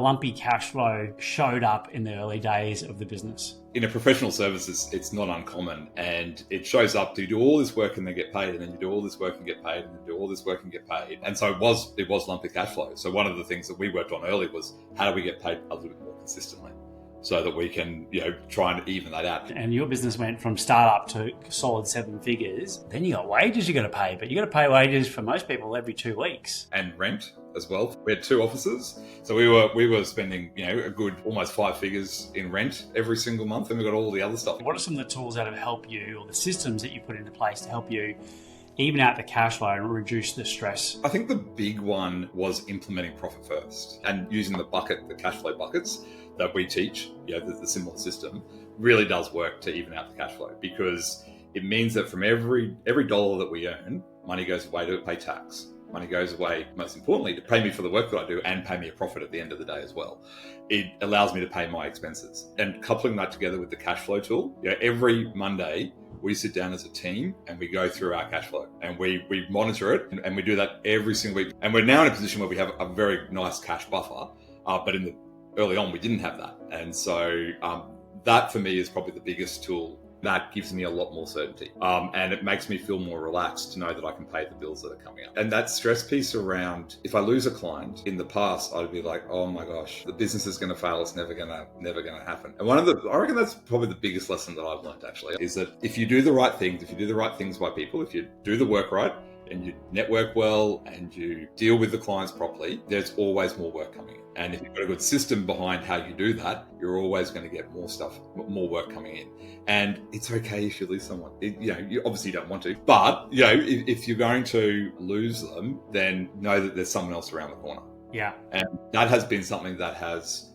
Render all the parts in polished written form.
Lumpy cash flow showed up in the early days of the business? In a professional services, it's not uncommon, and it shows up to do all this work and then get paid, and then you do all this work and get paid, and then do all this work and get paid. And so it was lumpy cash flow. So one of the things that we worked on early was how do we get paid a little bit more consistently, so that we can, try and even that out. And your business went from startup to solid 7 figures. Then you got wages you got to pay, but you got to pay wages for most people every 2 weeks. And rent as well. We had 2 offices, so we were spending a good almost 5 figures in rent every single month, and we got all the other stuff. What are some of the tools that have helped you, or the systems that you put into place to help you even out the cash flow and reduce the stress? I think the big one was implementing profit first and using the cash flow buckets that we teach, the similar system really does work to even out the cash flow, because it means that from every dollar that we earn, money goes away to pay tax. Money goes away, most importantly, to pay me for the work that I do and pay me a profit at the end of the day as well. It allows me to pay my expenses. And coupling that together with the cash flow tool, every Monday, we sit down as a team and we go through our cash flow and we monitor it, and we do that every single week. And we're now in a position where we have a very nice cash buffer, but early on we didn't have that. And so that for me is probably the biggest tool. That gives me a lot more certainty. And it makes me feel more relaxed to know that I can pay the bills that are coming up. And that stress piece around, if I lose a client, in the past, I'd be like, oh my gosh, the business is going to fail. It's never going to happen. And I reckon that's probably the biggest lesson that I've learned, actually, is that if you do the right things, if you do the right things by people, if you do the work right, and you network well and you deal with the clients properly, there's always more work coming in. And if you've got a good system behind how you do that, you're always going to get more work coming in. And it's okay if you lose someone. You obviously don't want to, but if you're going to lose them, then know that there's someone else around the corner. Yeah. And that has been something that has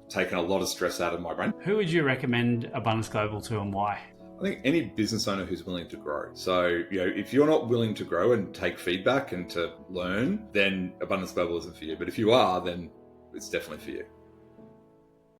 taken a lot of stress out of my brain. Who would you recommend Abundance Global to, and why? I think any business owner who's willing to grow. So, if you're not willing to grow and take feedback and to learn, then Abundance Global isn't for you. But if you are, then it's definitely for you.